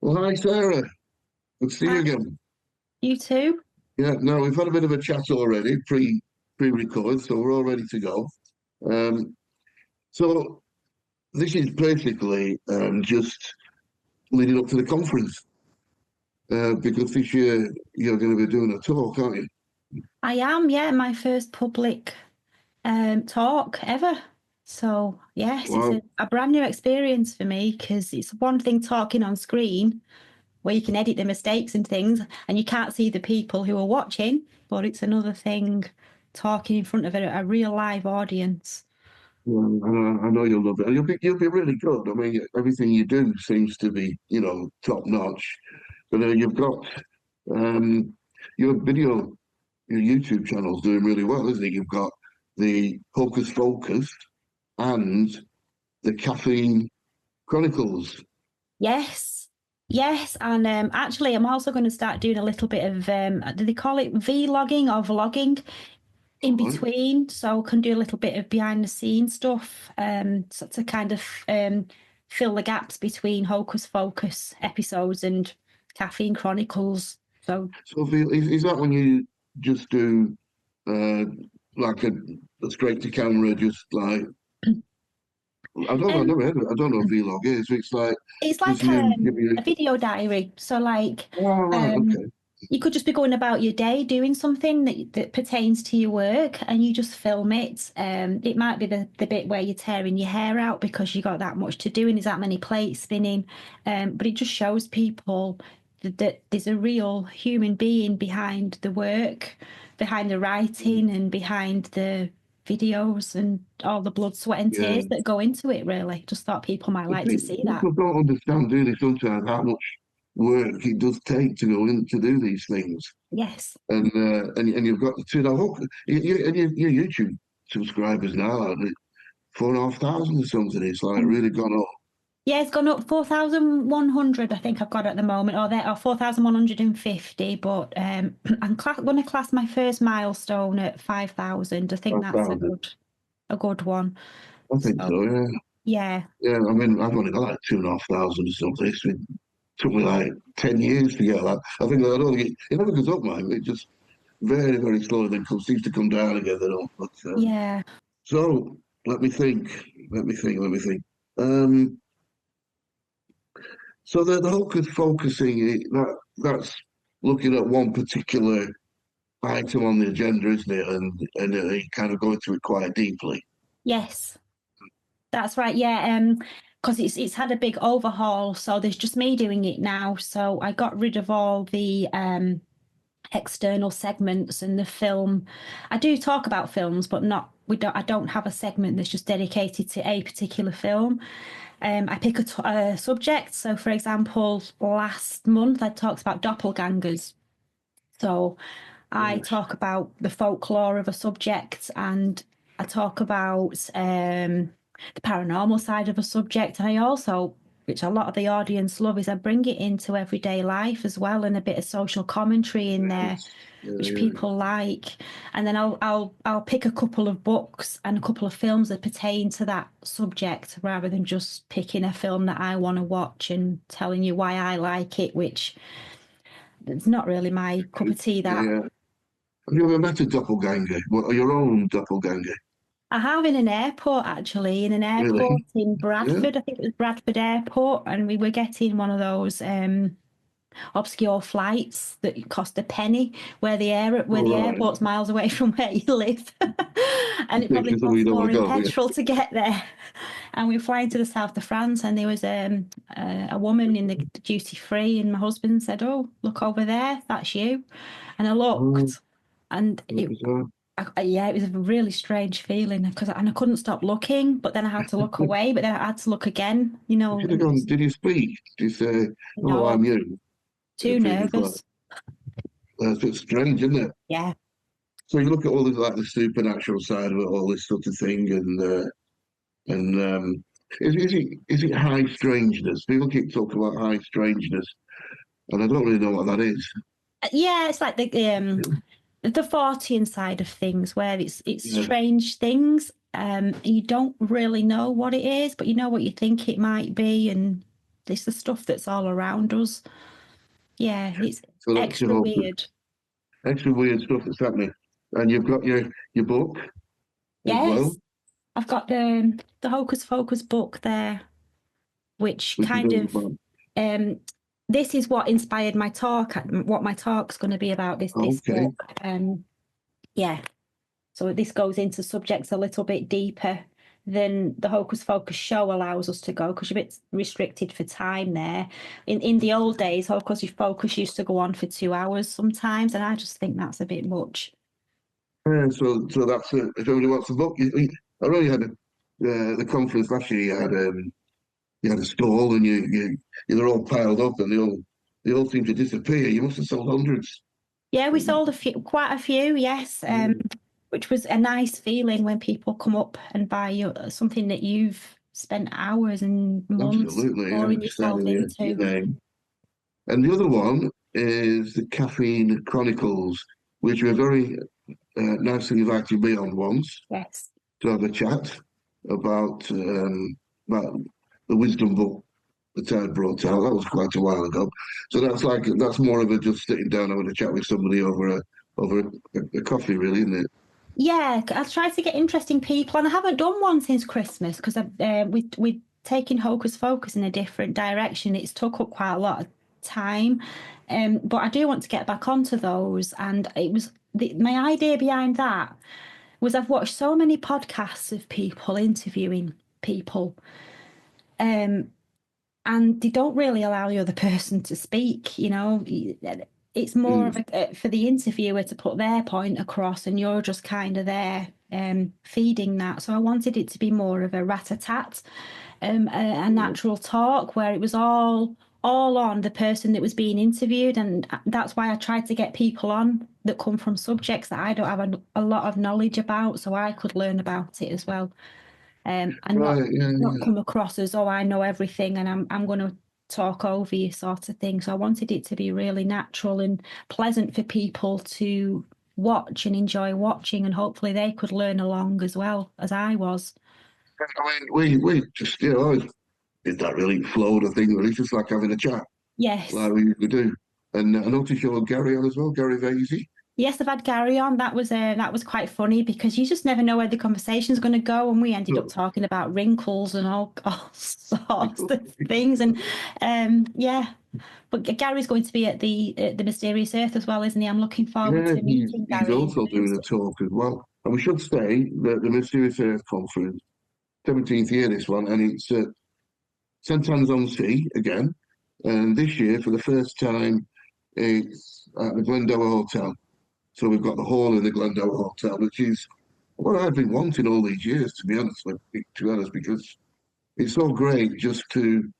Well, hi, Sarah. Good to see you Hi, again. you too? Yeah, no, we've had a bit of a chat already, pre-record, so we're all ready to go. Um, so this is basically just leading up to the conference because this year you're going to be doing a talk, aren't you? I am, yeah, my first public talk ever. So, yes, it's Wow. a brand new experience for me because it's one thing talking on screen where you can edit the mistakes and things and you can't see the people who are watching, but it's another thing talking in front of a real live audience. Yeah, I know you'll love it. And you'll be really good. I mean, everything you do seems to be, top notch. But you've got um, your video, your YouTube channel's doing really well, isn't it? You've got the Hocus Focus and the Caffeine Chronicles. Yes. Yes, and actually, I'm also going to start doing a little bit of, do they call it vlogging or vlogging? In All right. between, so can do a little bit of behind the scenes stuff, so to kind of fill the gaps between Hocus Focus episodes and Caffeine Chronicles. So So is that when you just do uh, like a straight to camera, just like I don't know, I've um, never heard of it. I don't know what vlog is. It's like it's just like you give you. a video diary. So like Oh, right, um, okay. you could just be going about your day doing something that pertains to your work and you just film it. It might be the bit where you're tearing your hair out because you got that much to do and there's that many plates spinning. But it just shows people that there's a real human being behind the work, behind the writing and behind the videos and all the blood, sweat and Yeah. tears that go into it, really. Just thought people might like to see that. People don't understand, do they, sometimes how much work it does take to go in to do these things. Yes. And you've got to know and your YouTube subscribers now are 4,500 or something. It's like really gone up. Yeah, it's gone up 4,100, I think I've got at the moment, or 4,150. But I'm going to class my first milestone at 5,000. I think that's 5,000. a good one. I think So so. Yeah. yeah, Yeah. I mean, I've only got like 2,500 or something. Took me like 10 years to get that. I think that I don't think it never goes up, man. It just very, very slowly then seems to come down again. Then, but yeah. so let me think. Let me think. Um, so the hocus focusing that's looking at one particular item on the agenda, isn't it? And you kind of go into it quite deeply. Yes, that's right. Yeah, because it's had a big overhaul, so there's just me doing it now. So I got rid of all the external segments and the film. I do talk about films, but not we don't. I don't have a segment that's just dedicated to a particular film. I pick a subject. So, for example, last month I talked about doppelgangers. So, I Yes. talk about the folklore of a subject, and I talk about the paranormal side of a subject. And I also, which a lot of the audience love, is I bring it into everyday life as well, and a bit of social commentary in there, Yes. Yeah, which yeah. people like. And then I'll pick a couple of books and a couple of films that pertain to that subject, rather than just picking a film that I want to watch and telling you why I like it, which it's not really my cup of tea. Yeah, That yeah. Have you ever met a doppelganger? What, your own doppelganger? I have in an airport, actually, in an Really? airport in Yeah. Bradford. I think it was Bradford Airport, and we were getting one of those obscure flights that cost a penny, where All the right. airport's miles away from where you live, and it It's probably just we costs don't more want to in go. Yeah. petrol to get there. And we were flying to the south of France, and there was a woman in the duty free, and my husband said, "Oh, look over there, that's you," and I Oh, looked, and that's bizarre. yeah, it was a really strange feeling because I couldn't stop looking, but then I had to look away, but then I had to look again, You should have and it gone. was Did you speak? Did you say, "Oh, I'm no, you"? too Physically, nervous. that's a bit strange, isn't it? Yeah. So you look at all this, like the supernatural side of it, all this sort of thing, and is it high strangeness? People keep talking about high strangeness, and I don't really know what that is. Yeah, it's like the Fortean side of things where it's Yeah. strange things. You don't really know what it is, but you know what you think it might be, and it's the stuff that's all around us. Yeah, it's So that's your extra whole weird. extra weird stuff that's happening. And you've got your book as well, Yes, I've got the Hocus Focus book there, which which is kind all of about. this is what inspired my talk. What my talk's going to be about this Okay. book. Yeah, so this goes into subjects a little bit deeper than the Hocus Focus show allows us to go, because you're a bit restricted for time there. In the old days, Hocus Focus used to go on for 2 hours sometimes, and I just think that's a bit much. Yeah, so that's it. If everybody wants the book, I really had the conference last year. You had a stall, and they're all piled up, and they all seem to disappear. You must have sold hundreds. Yeah, we sold quite a few, yes, which was a nice feeling when people come up and buy something that you've spent hours and months Absolutely, yeah. pouring yourself Signing your into. name. And the other one is the Caffeine Chronicles, which were very nicely invited me on once Yes. to have a chat about about the wisdom book that I brought out. That was quite a while ago. So that's more of a just sitting down having a chat with somebody over a coffee, really, isn't it? Yeah, I try to get interesting people, and I haven't done one since Christmas because we've taken Hocus Focus in a different direction. It's took up quite a lot of time, but I do want to get back onto those. And it was my idea behind that was I've watched so many podcasts of people interviewing people, and they don't really allow the other person to speak. It's more of for the interviewer to put their point across, and you're just kind of there feeding that. So I wanted it to be more of a rat-a-tat, a natural talk where it was all on the person that was being interviewed, and that's why I tried to get people on that come from subjects that I don't have a lot of knowledge about, so I could learn about it as well, and not Right, yeah, not yeah. come across as, oh, I know everything and I'm going to talk over you sort of thing. So I wanted it to be really natural and pleasant for people to watch and enjoy watching, and hopefully they could learn along as well as I was. I mean, we just always did that really flowed a thing, really, just like having a chat, Yes. like we usually do. And I noticed you had Gary on as well, Gary Vasey. Yes, I've had Gary on. That was quite funny because you just never know where the conversation's going to go, and we ended up So, talking about wrinkles and all sorts of things. And yeah, but Gary's going to be at the Mysterious Earth as well, isn't he? I'm looking forward yeah, to he's, meeting he's Gary in also doing a person. talk as well. And we should say that the Mysterious Earth Conference, 17th year, this one, and it's St Anne's on Sea again. And this year, for the first time, it's at the Glendower Hotel. So we've got the hall in the Glendower Hotel, which is what I've been wanting all these years, to be honest because it's so great just to,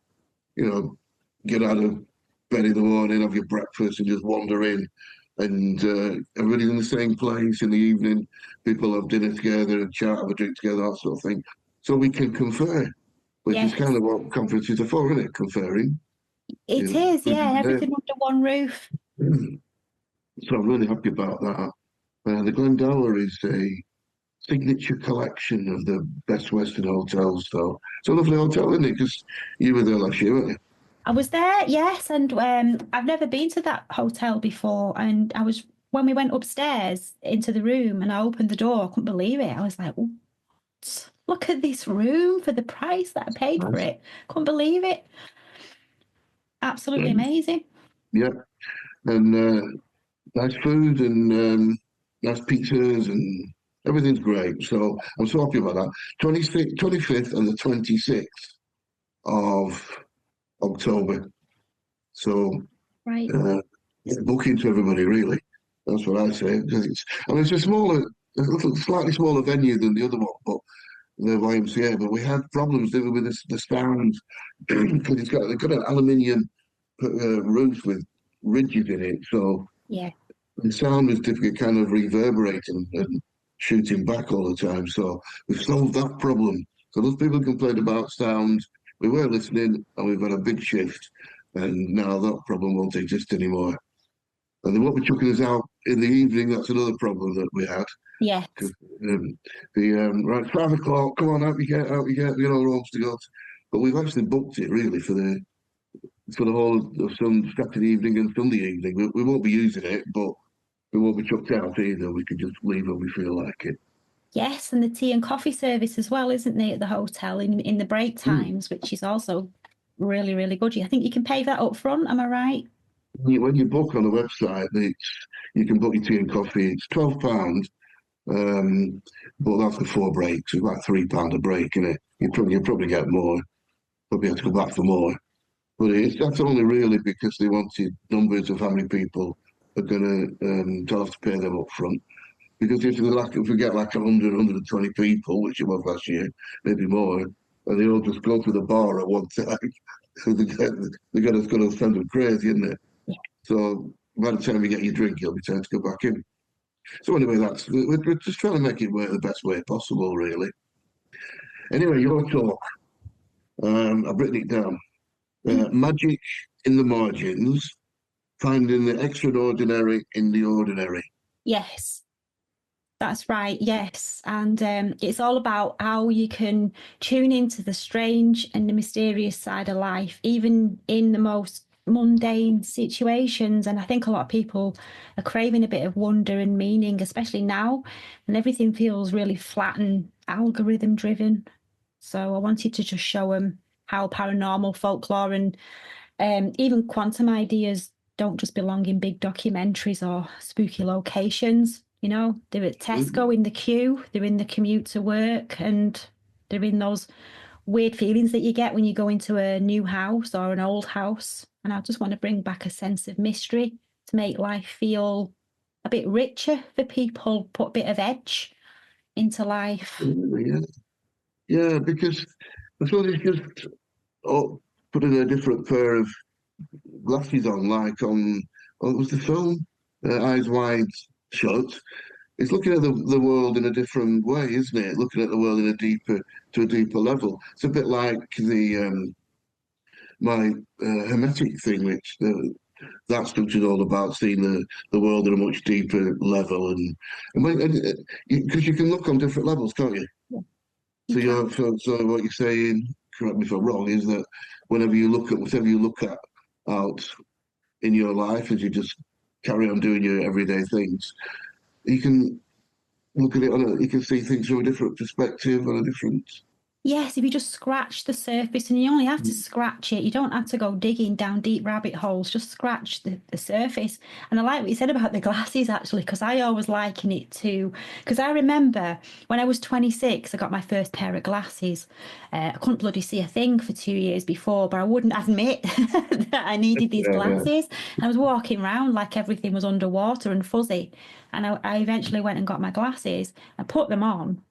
get out of bed in the morning, have your breakfast, and just wander in. And everybody's in the same place in the evening. People have dinner together and chat, have a drink together, that sort of thing. So we can confer, which is kind Yes, of what conferences are for, isn't it? Conferring. it You is. Yeah, know. everything under one roof. So I'm really happy about that. The Glendower is a signature collection of the best Western hotels. So it's a lovely hotel, isn't it? Because you were there last year, weren't you? I was there, yes, and I've never been to that hotel before. And I was when we went upstairs into the room, and I opened the door, I couldn't believe it. I was like, "What? Look at this room for the price that I paid for Nice. it. Couldn't believe it. Absolutely amazing." Yeah, and nice food and nice pizzas and everything's great. So I'm so happy about that. 26th, 25th and the 26th of October. So Right. booking to everybody, really. That's what I say. Because it's a little, slightly smaller venue than the other one, but the YMCA. But we had problems there with the sound because they've got an aluminium roof with ridges in it, so Yeah. the sound was difficult, kind of reverberating and shooting back all the time. So we've solved that problem. So those people complained about sound. We were listening, and we've had a big shift, and now that problem won't exist anymore. And then what we're chucking us out in the evening, that's another problem that we had. Yes. 'Cause, right, 5 o'clock, come on, out you get, we get all homes to go to. But we've actually booked it really for the for the whole of some Saturday evening and Sunday evening. We won't be using it, but we won't be chucked out either. We can just leave when we feel like it. Yes, and the tea and coffee service as well, isn't there, at the hotel in the break times, which is also really, really good. I think you can pay that up front, am I right? When you book on the website, you can book your tea and coffee. It's £12, but that's the 4 breaks. It's about £3 a break, isn't it? You probably get more. Probably have to go back for more. But that's only really because they wanted numbers of how many people are going to have to pay them up front. Because if we get like 100, 120 people, which it was last year, maybe more, and they all just go to the bar at one time, so they're going to send them crazy, isn't it? Yeah. So by the time you get your drink, you'll be time to go back in. So anyway, we're just trying to make it work the best way possible, really. Anyway, your talk, I've written it down. Magic in the margins, finding the extraordinary in the ordinary. Yes. That's right, yes. And it's all about how you can tune into the strange and the mysterious side of life, even in the most mundane situations. And I think a lot of people are craving a bit of wonder and meaning, especially now, and everything feels really flat and algorithm driven. So I wanted to just show them how paranormal folklore and even quantum ideas don't just belong in big documentaries or spooky locations. They're at Tesco in the queue, they're in the commute to work, and they're in those weird feelings that you get when you go into a new house or an old house. And I just want to bring back a sense of mystery to make life feel a bit richer for people, put a bit of edge into life. Yeah, yeah, because I suppose it's just putting a different pair of glasses on, like on what was the film, Eyes Wide Shut. It's looking at the world in a different way, isn't it? Looking at the world in a deeper level. It's a bit like the my hermetic thing, which that structure is all about seeing the world at a much deeper level, and because you can look on different levels, can't you? So what you're saying, correct me if I'm wrong, is that whenever you look at whatever you look at out in your life, as you just carry on doing your everyday things, you can look at it you can see things from a different perspective and a different. Yes, if you just scratch the surface, and you only have to scratch it, you don't have to go digging down deep rabbit holes, just scratch the surface. And I like what you said about the glasses, actually, because I always liken it to, because I remember when I was 26, I got my first pair of glasses. I couldn't bloody see a thing for 2 years before, but I wouldn't admit that I needed these Yeah, glasses. And I was walking around like everything was underwater and fuzzy. And I eventually went and got my glasses and put them on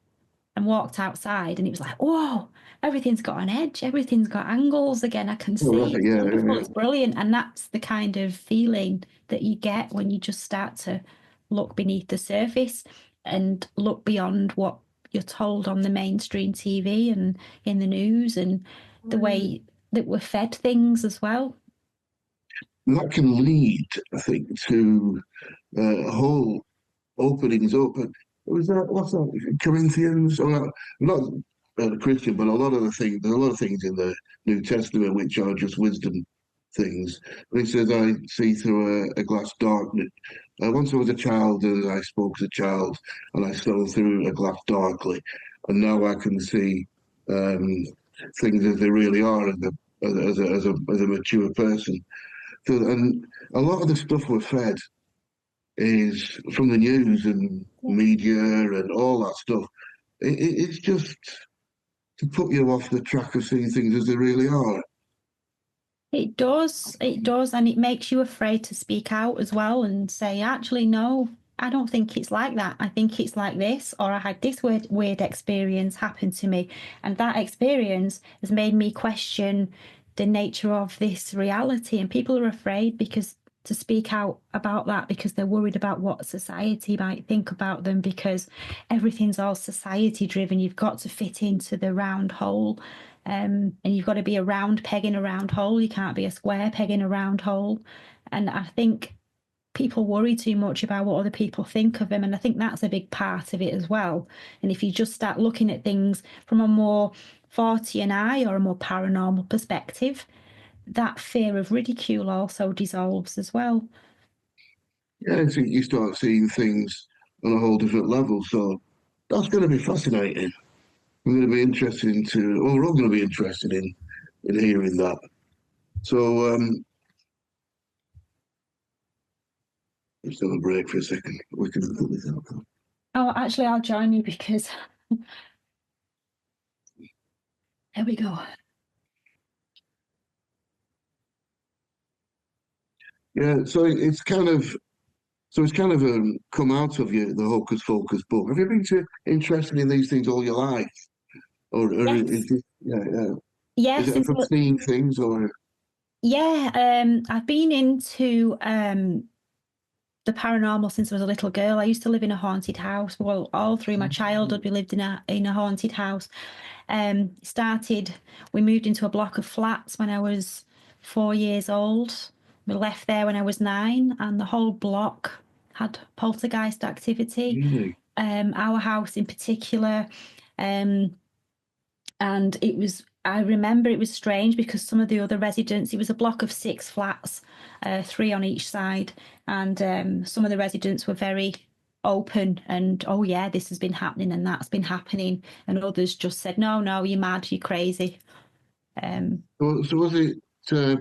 and walked outside, and it was like, whoa, everything's got an edge, everything's got angles again. I can see right, it's yeah, wonderful, yeah. it's brilliant. And that's the kind of feeling that you get when you just start to look beneath the surface and look beyond what you're told on the mainstream TV and in the news, and the way that we're fed things as well. And that can lead, I think, to a whole openings up. Was that what's that? Corinthians? Or not a Christian, but a lot of the things. There's a lot of things in the New Testament which are just wisdom things. But he says, "I see through a glass darkly." Once I was a child, and I spoke as a child, and I saw through a glass darkly, and now I can see um, things as they really are as a mature person. So, and a lot of the stuff we're fed is from the news and media and all that stuff. It's just to put you off the track of seeing things as they really are. It does, and it makes you afraid to speak out as well and say, actually, no, I don't think it's like that. I think it's like this, or I had this weird experience happen to me, and that experience has made me question the nature of this reality. And people are afraid because to speak out about that because they're worried about what society might think about them because everything's all society driven. You've got to fit into the round hole. And you've got to be a round peg in a round hole. You can't be a square peg in a round hole. And I think people worry too much about what other people think of them. And I think that's a big part of it as well. And if you just start looking at things from a more Fortean eye or a more paranormal perspective, that fear of ridicule also dissolves as well. Yeah, so you start seeing things on a whole different level. So that's going to be fascinating. I'm going to be interested into, or we're all going to be interested in hearing that. So let's have a break for a second. We can put this out. Oh, actually, I'll join you because there we go. Yeah, so it's kind of come out of you, the Hocus Focus book. Have you been interested in these things all your life, or Yes, is it, yeah, yeah. Is yes. it from seeing things, or Yeah, I've been into the paranormal since I was a little girl. I used to live in a haunted house. Well, all through my childhood, we lived in a haunted house. Started, we moved into a block of flats when I was 4 years old. We left there when I was 9, and the whole block had poltergeist activity. really? Our house in particular. Um, and I remember it was strange because some of the other residents, it was a block of 6 flats, 3 on each side, and some of the residents were very open and, oh yeah, this has been happening and that's been happening, and others just said, no, no, you're mad, you're crazy. So was it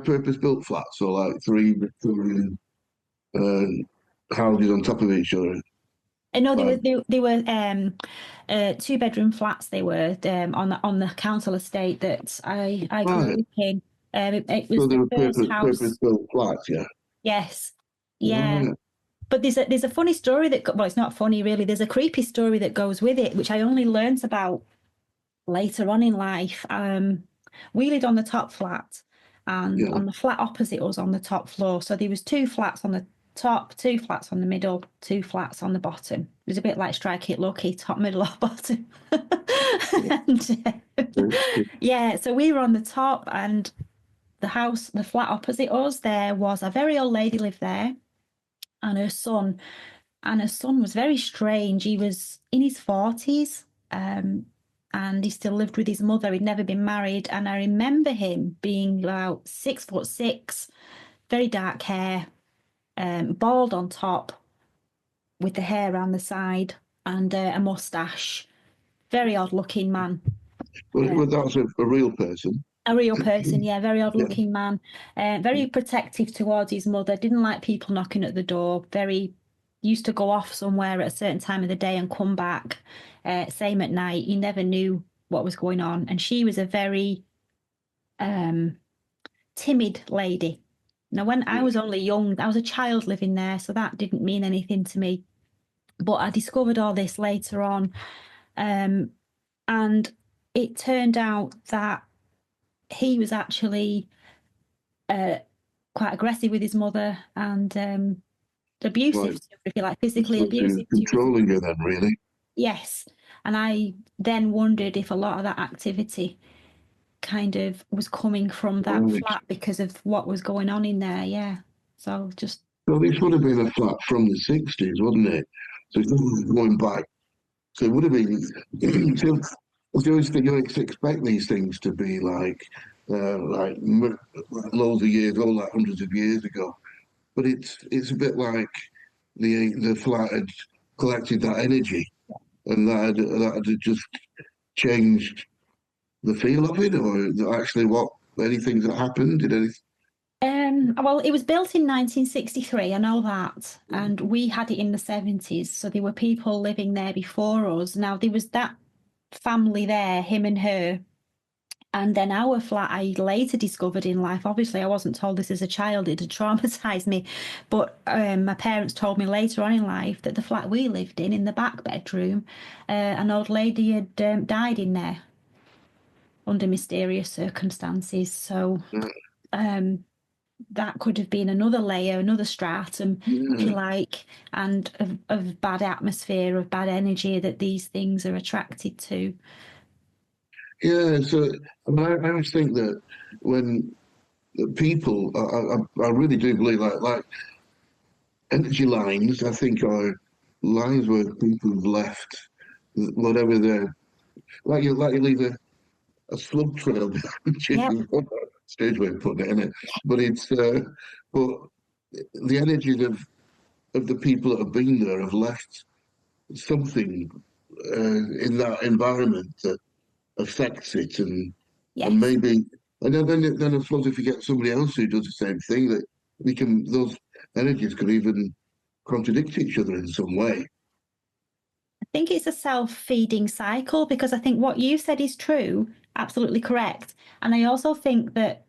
purpose-built flats, or like three Victorian houses on top of each other? No, Like, they were 2 bedroom flats. They were on the council estate that I grew right. up in. It So was they the were first house. purpose-built flats, yeah. Yes, yeah. Right. But there's a funny story well, it's not funny really. There's a creepy story that goes with it, which I only learnt about later on in life. We lived on the top flat, and Yeah. on the flat opposite us on the top floor. So there was 2 flats on the top, 2 flats on the middle, 2 flats on the bottom. It was a bit like Strike It Lucky, top, middle, or bottom. and, yeah, so we were on the top, and the flat opposite us, there was a very old lady lived there, and her son. And her son was very strange. He was in his 40s, and he still lived with his mother. He'd never been married. And I remember him being about 6'6", very dark hair, bald on top, with the hair around the side, and a mustache. Very odd looking man. Well, that's a real person. A real person, yeah, very odd Yeah. looking man. Very protective towards his mother, didn't like people knocking at the door, very used to go off somewhere at a certain time of the day and come back. Same at night. He never knew what was going on. And she was a very timid lady. Now, when I Yeah. was only young, I was a child living there, so that didn't mean anything to me. But I discovered all this later on. And it turned out that he was actually quite aggressive with his mother, and abusive, Right. if you like, physically So abusive towards his controlling mother. you then, really. Yes. And I then wondered if a lot of that activity kind of was coming from that Right. flat because of what was going on in there. Yeah. So just, So this would have been a flat from the 60s, wouldn't it? So it's not going back. So it would have been. So, you expect these things to be loads of years old, like hundreds of years ago. But it's a bit like the flat had collected that energy, and that had just changed the feel of it, or actually what anything that happened. Did anything? well, it was built in 1963, I know that. And we had it in the 70s. So there were people living there before us. Now, there was that family there, him and her. And then our flat, I later discovered in life. Obviously, I wasn't told this as a child; it had traumatized me. But my parents told me later on in life that the flat we lived in the back bedroom, an old lady had died in there under mysterious circumstances. So that could have been another layer, another stratum, if you Yeah, like, and of bad atmosphere, of bad energy that these things are attracted to. yeah. So I mean, I always think that when people, I really do believe like energy lines. I think are lines where people have left whatever they're like. You leave a slug trail behind Yep. you. stage way of putting it, isn't it? But but the energies of the people that have been there have left something in that environment that affects it, and Yes. maybe, and then I suppose if you get somebody else who does the same thing, that we can those energies could even contradict each other in some way. I think it's a self-feeding cycle because I think what you said is true, absolutely correct. And I also think that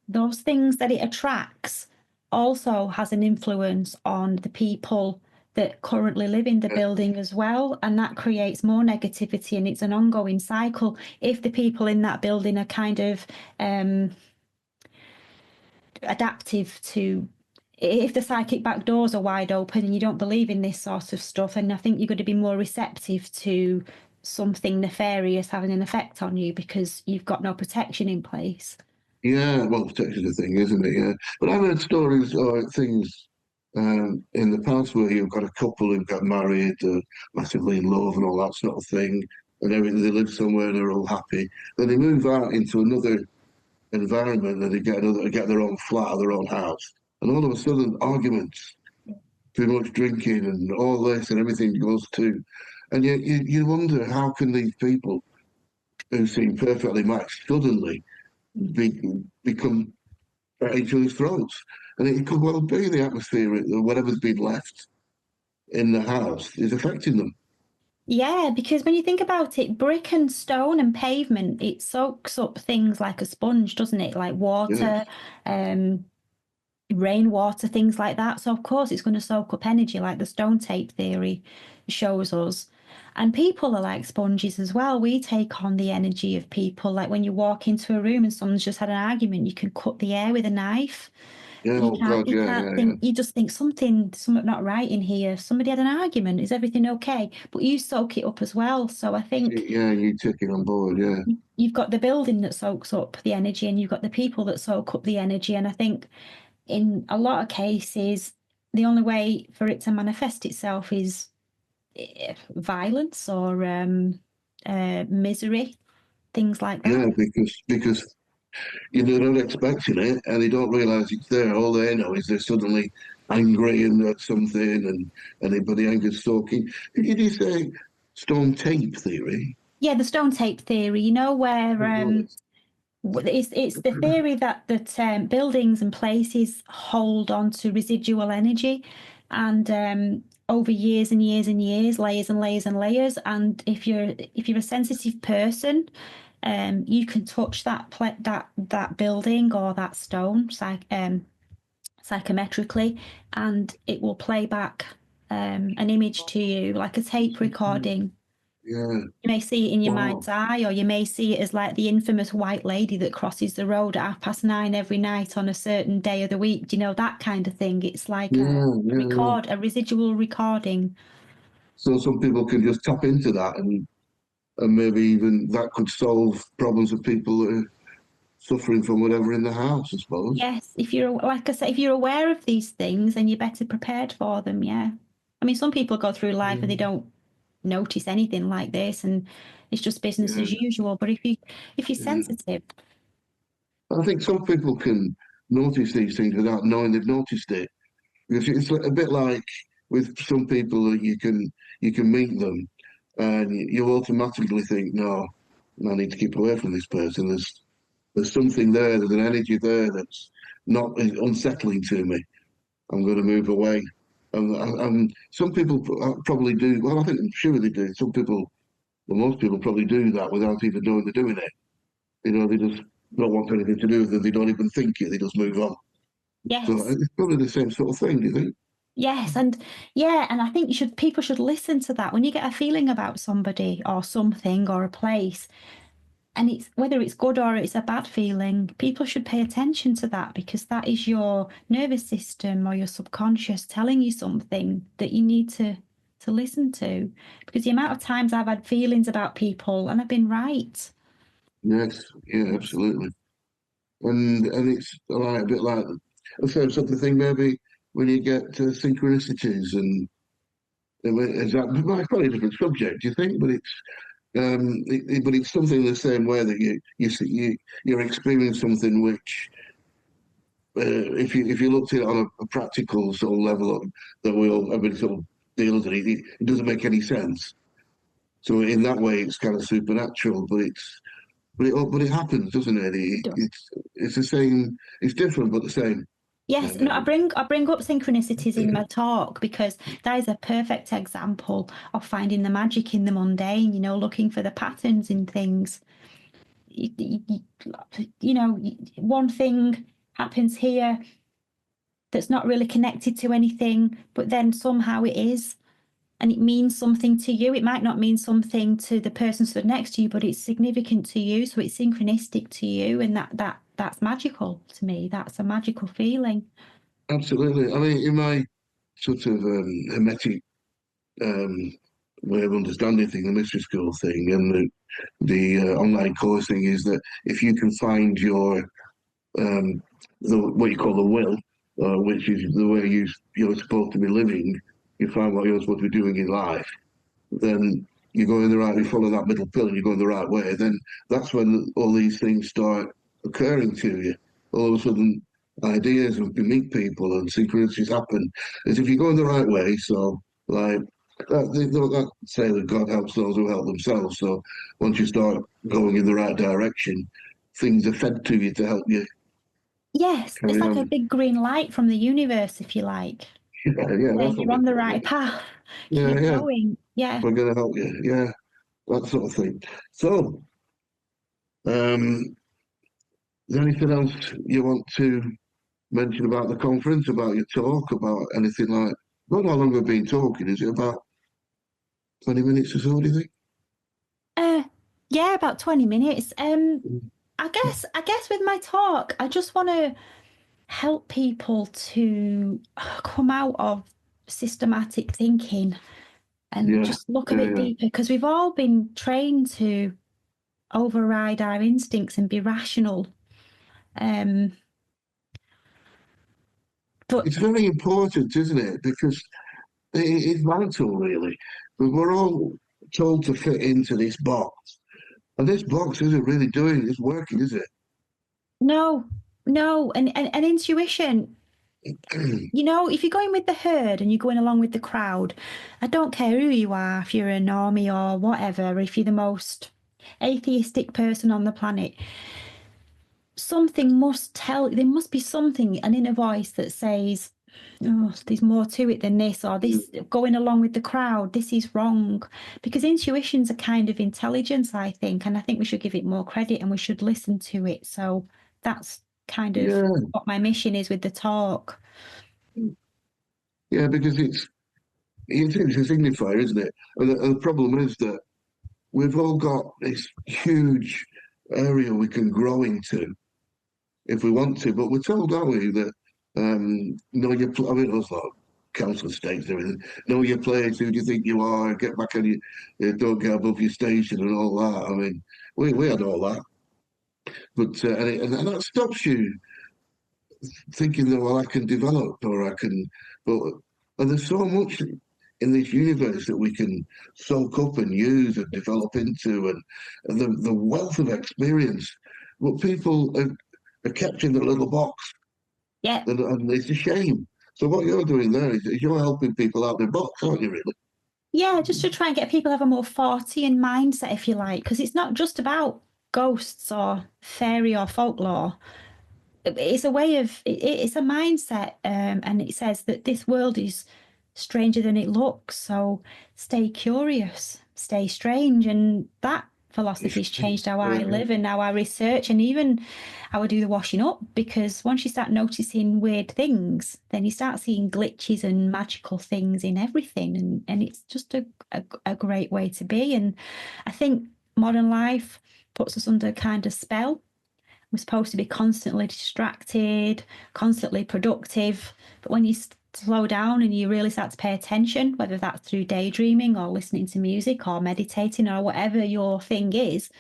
those things that it attracts also has an influence on the people that currently live in the Yeah, building as well. And that creates more negativity and it's an ongoing cycle. If the people in that building are kind of adaptive to if the psychic back doors are wide open and you don't believe in this sort of stuff, and I think you're going to be more receptive to something nefarious having an effect on you because you've got no protection in place. yeah. Well, protection's a thing, isn't it? Yeah, but I've heard stories or things in the past where you've got a couple who got married, massively in love, and all that sort of thing, and everything. They live somewhere, they're all happy. Then they move out into another environment, and they get their own flat or their own house, and all of a sudden arguments, too much drinking, and all this, and everything goes to, and you wonder how can these people who seem perfectly matched suddenly be, become at each other's throats. And it could well be the atmosphere, whatever's been left in the house, is affecting them. Yeah, because when you think about it, brick and stone and pavement, it soaks up things like a sponge, doesn't it? Like Yes, water, um, rainwater, things like that. So, of course, it's going to soak up energy, like the stone tape theory shows us. And people are like sponges as well. We take on the energy of people. Like when you walk into a room and someone's just had an argument, you can cut the air with a knife. yeah, You oh can't, God, you yeah, can't yeah, yeah. think, you just think something not right in here. Somebody had an argument. Is everything okay? But you soak it up as well. So I think Yeah, you take it on board, yeah. you've got the building that soaks up the energy and you've got the people that soak up the energy. And I think in a lot of cases, the only way for it to manifest itself is violence or misery, things like Yeah, that. because they're not expecting it and they don't realise it's there. All they know is they're suddenly angry and at something, but the anger's soaking. Did you say stone tape theory? Yeah, the stone tape theory, where it's the theory that buildings and places hold on to residual energy, and over years and years and years, layers and layers and layers. And if you're a sensitive person, you can touch that building or that stone psychometrically, and it will play back an image to you like a tape recording. Yeah. You may see it in your Wow. mind's eye, or you may see it as like the infamous white lady that crosses the road at 9:30 every night on a certain day of the week. Do you know that kind of thing? It's like Yeah, yeah, yeah. a residual recording. So some people can just tap into that, and maybe even that could solve problems of people that are suffering from whatever in the house, I suppose. Yes, if you're like I say, if you're aware of these things, then you're better prepared for them. Yeah, I mean, some people go through life and they Mm. don't notice anything like this, and it's just business Yeah, as usual. But if you're yeah. sensitive, I think some people can notice these things without knowing they've noticed it. Because it's a bit like with some people that you can meet them and you automatically think, no, I need to keep away from this person. There's something there, there's an energy there that's not unsettling to me. I'm going to move away. And some people probably do. Well, I think I'm sure they do. Some people, well, most people probably do that without even knowing they're doing it. They just don't want anything to do with it. They don't even think it. They just move on. So yes. it's probably the same sort of thing. Do you think? Yes, and yeah, and I think people should listen to that when you get a feeling about somebody or something or a place, and it's whether it's good or it's a bad feeling, people should pay attention to that because that is your nervous system or your subconscious telling you something that you need to listen to. Because the amount of times I've had feelings about people and I've been right. Yes. Yeah. Absolutely. And it's like a bit like the same sort of thing. Maybe when you get to synchronicities and is that well, it's probably a different subject. Do you think? But it's but it's something the same way that you're experiencing something which, if you looked at it on a practical sort of level that everybody sort of deals with it doesn't make any sense. So in that way, it's kind of supernatural, but it happens, doesn't it? It does. It's the same. It's different, but the same. Yes, no, I Um, bring up synchronicities in my talk because that is a perfect example of finding the magic in the mundane, looking for the patterns in things. One thing happens here that's not really connected to anything, but then somehow it is, and it means something to you. It might not mean something to the person stood next to you, but it's significant to you, so it's synchronistic to you, and that's magical to me. That's a magical feeling. Absolutely. I mean, in my sort of hermetic um, way of understanding thing, the mystery school thing, and the online course thing is that if you can find um, what you call the will, which is the way you're supposed to be living, you find what you're supposed to be doing in life, then you go in the right, you follow that middle pill and you go in the right way, then that's when all these things start occurring to you. All of a sudden, ideas of you meet people and synchronicities happen. As if you go in the right way, so like they don't say that God helps those who help themselves. So once you start going in the right direction, things are fed to you to help you Yes, it's carry like a on. big green light from the universe, if you like. Yeah, that's Saying what you're we on the call right it. path. Yeah, Keep yeah, going. Yeah. we're going to help you. Yeah, that sort of thing. So, is there anything else you want to mention about the conference, about your talk, about anything like? Not how long we've been talking. Is it about 20 minutes or so? Do you think? Uh, yeah, about 20 minutes. I guess with my talk, I just want to help people to come out of systematic thinking and Yeah, just look a yeah, bit yeah. deeper because we've all been trained to override our instincts and be rational. Um, but It's very important, isn't it? Because it's vital, really. But we're all told to fit into this box, and this box isn't really doing its working, is it? no, no, and intuition. If you're going with the herd and you're going along with the crowd, I don't care who you are, if you're a normie or whatever, if you're the most atheistic person on the planet, there must be something, an inner voice that says, oh, there's more to it than this, or this going along with the crowd, this is wrong. Because intuition's a kind of intelligence, I think, and I think we should give it more credit and we should listen to it. So that's kind of Yeah, what my mission is with the talk. yeah, because it's a signifier, isn't it? And the problem is that we've all got this huge area we can grow into if we want to, but we're told, aren't we, that I mean, it's like council estates and everything. Know your place. Who do you think you are? Get back on you don't get above your station and all that. I mean, we had all that, but and that stops you thinking that well, I can develop or I can, but and there's so much in this universe that we can soak up and use and develop into, and the wealth of experience. But people are kept in their little box, Yeah. and it's a shame. So what you're doing there is you're helping people out of their box, aren't you? Really? Yeah, just to try and get people to have a more Fortean mindset, if you like, because it's not just about ghosts or fairy or folklore. It's a way of it's a mindset, and it says that this world is stranger than it looks. So stay curious, stay strange, and that philosophy's changed how I live and how I research, and even how I do the washing up. Because once you start noticing weird things, then you start seeing glitches and magical things in everything, and it's just a great way to be. And I think modern life puts us under a kind of spell. We're supposed to be constantly distracted, constantly productive. But when you slow down and you really start to pay attention, whether that's through daydreaming or listening to music or meditating or whatever your thing is,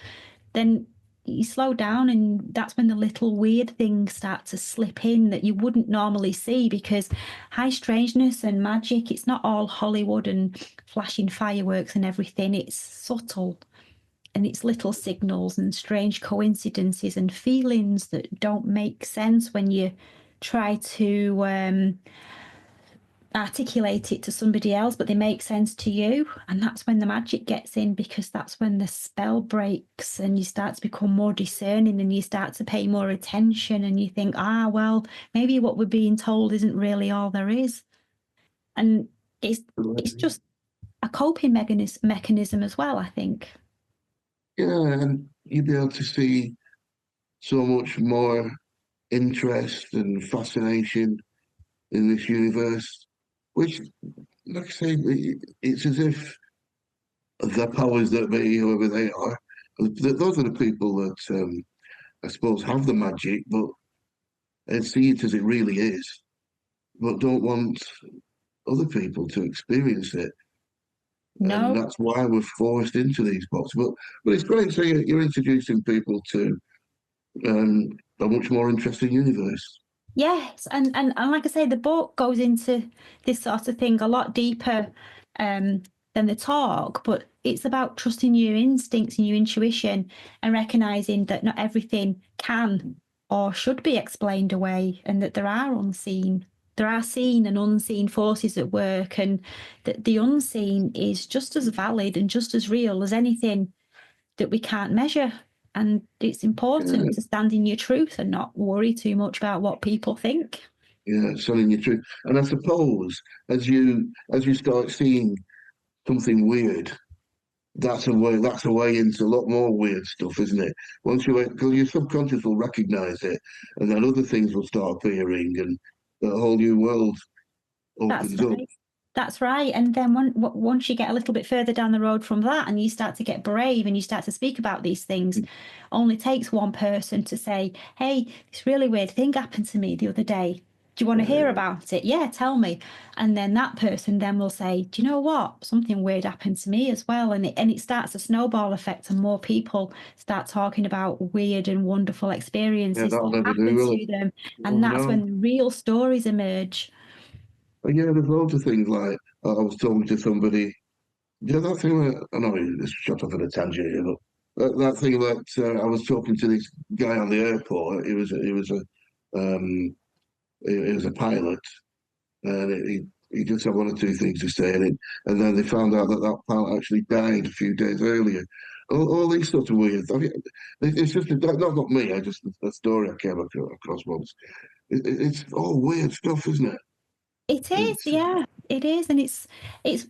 then you slow down and that's when the little weird things start to slip in that you wouldn't normally see because high strangeness and magic, it's not all Hollywood and flashing fireworks and everything. It's subtle. and it's little signals and strange coincidences and feelings that don't make sense when you try to articulate it to somebody else, but they make sense to you. And that's when the magic gets in, because that's when the spell breaks and you start to become more discerning and you start to pay more attention and you think, well, maybe what we're being told isn't really all there is. And it's just a coping mechanism as well, I think. Yeah, and you'd be able to see so much more interest and fascination in this universe, which, like I say, it's as if the powers that be, whoever they are, those are the people that I suppose have the magic, but and see it as it really is, but don't want other people to experience it. And No. that's why we're forced into these boxes. But it's great. So you're introducing people to a much more interesting universe. Yes, and like I say, the book goes into this sort of thing a lot deeper than the talk, but it's about trusting your instincts and your intuition and recognizing that not everything can or should be explained away, and that there are seen and unseen forces at work, and that the unseen is just as valid and just as real as anything that we can't measure. And it's important to stand in your truth and not worry too much about what people think. Yeah, telling your truth. And I suppose as you start seeing something weird, that's a way into a lot more weird stuff, isn't it? Once you because your subconscious will recognize it, and then other things will start appearing, and the whole new world That's opens up. right. That's right. And then once you get a little bit further down the road from that and you start to get brave and you start to speak about these things, only takes one person to say, hey, this really weird thing happened to me the other day. Do you want to hear about it? Yeah, tell me. And then that person then will say, do you know what? Something weird happened to me as well. And it starts a snowball effect, and more people start talking about weird and wonderful Yeah, experiences that'll that never do, happen will it? to them. Oh And that's no. when the real stories emerge. But yeah, there's loads of things like I was talking to somebody. Yeah, that thing that I know this shut off at a tangent here, but that thing that I was talking to this guy on the airport. Um, he was a pilot, and he just had one or two things to say, and then they found out that that pilot actually died a few days earlier. All these sorts of weird. I mean, it's just not me. I just a story I came across once. It's all weird stuff, isn't it? It is, It's yeah, it is, and it's it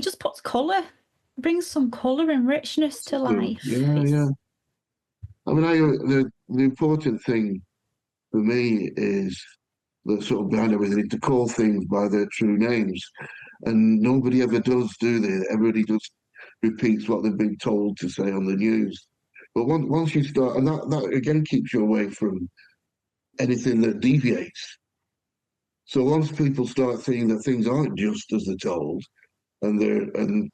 just puts colour, brings some colour and richness to life. yeah, yeah. It's I mean, the important thing for me is the sort of behind everything to call things by their true names, and nobody ever does, do they? Everybody just repeats what they've been told to say on the news. But once you start, and that again keeps you away from anything that deviates. So once people start seeing that things aren't just as they're told, they'll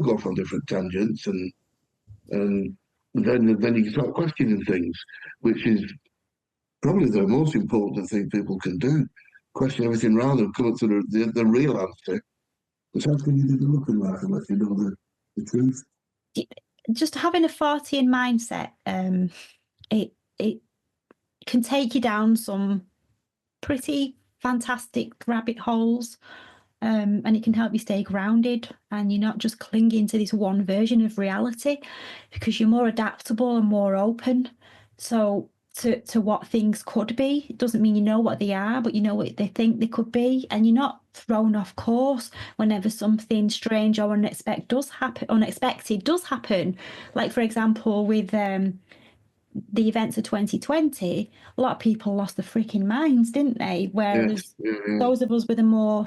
go off on different tangents, and then you start questioning things, which is probably the most important thing people can do. Question everything around them, come up to the real answer. Because how can you do the looking like unless you know the truth? just having a Fortean mindset. It can take you down some pretty fantastic rabbit holes. And it can help you stay grounded, and you're not just clinging to this one version of reality, because you're more adaptable and more open. So to what things could be. It doesn't mean you know what they are, but you know what they think they could be, and you're not thrown off course whenever something strange or unexpected does happen. Like for example, with the events of 2020, a lot of people lost their freaking minds, didn't they? Yes, Whereas yeah, yeah. those of us with a more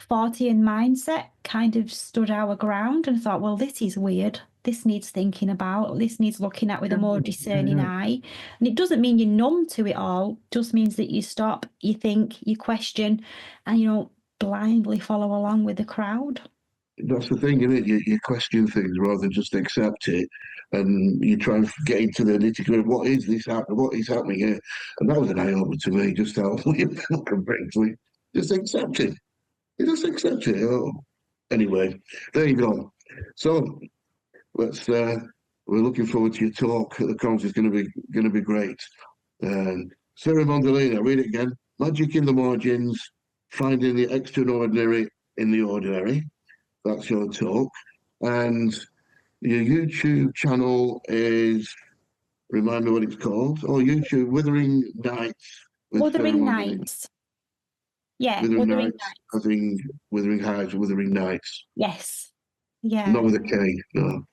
Fortean mindset kind of stood our ground and thought, well, this is weird. This needs thinking about. This needs looking at with a more discerning Yeah. eye. And it doesn't mean you're numb to it all. It just means that you stop, you think, you question, and you don't blindly follow along with the crowd. That's the thing, isn't it? You question things rather than just accept it, and you try and get into the nitty gritty. What is this happening? What is happening here? And that was an eye opener to me. Just how weird people can bring to it. Just accept it. You just accept it. Oh. Anyway, there you go. So we're looking forward to your talk at the conference. It's going to be great. Sara Mondaini, read it again. Magic in the margins, finding the extraordinary in the ordinary. That's your talk. And your YouTube channel is, remind me what it's called. Oh, YouTube, Wuthering Nights. Wuthering Nights. Yeah, Wuthering Nights. I think Wuthering Heights, Wuthering Nights. Yes. Yeah. Not with a K, no.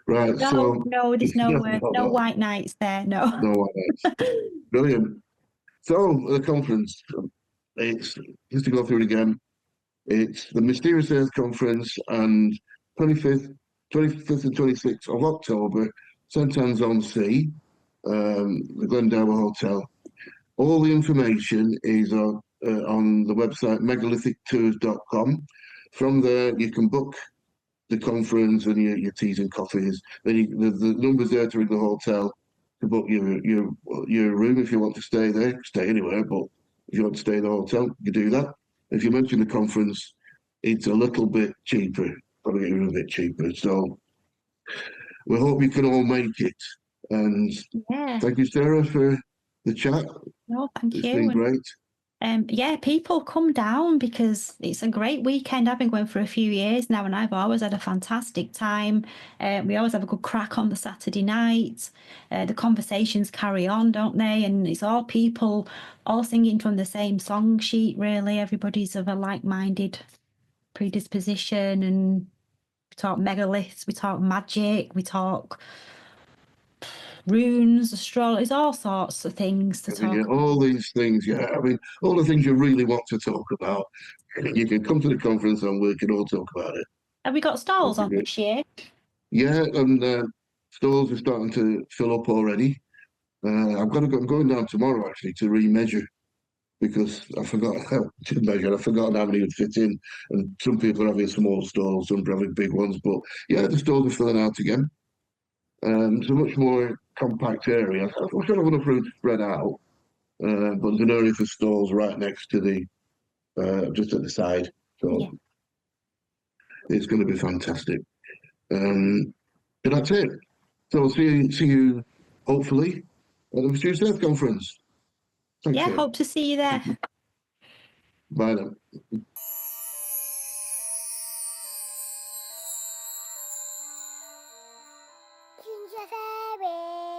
Right, no, there's no white nights there, no. No white nights. Brilliant. So, the conference, it's, just to go through it again, it's the Mysterious Earth Conference, and 25th and 26th of October, St Anne's-on-Sea, the Glendower Hotel. All the information is on the website megalithictours.com. From there, you can book the conference and your teas and coffees. Then the numbers there to ring the hotel to book your room if you want to stay there. Stay anywhere, but if you want to stay in the hotel, you do that. If you mention the conference, it's a little bit cheaper. Probably get a bit cheaper. So we hope you can all make it. And thank you, Sara, for the chat. No, thank you. It's been great. Yeah, people come down because it's a great weekend. I've been going for a few years now, and I've always had a fantastic time. We always have a good crack on the Saturday night. The conversations carry on, don't they? And it's all people all singing from the same song sheet, really. Everybody's of a like-minded predisposition, and we talk megaliths, we talk magic, we talk runes, astrology, all sorts of things to talk about. All these things, I mean, all the things you really want to talk about. You can come to the conference and we can all talk about it. Have we got stalls on this year? Yeah, and stalls are starting to fill up already. I'm going down tomorrow actually to remeasure because I forgot how to measure. I've forgotten how many would fit in, and some people are having small stalls, some are having big ones. But yeah, the stalls are filling out again. It's a much more compact area. I've got enough room to spread out, but there's an area for stalls right next to the, just at the side. So it's going to be fantastic. But that's it. So I'll see you hopefully at the Mysterious Earth Conference. Thanks, Sara. Hope to see you there. Bye then. Ginger fairy.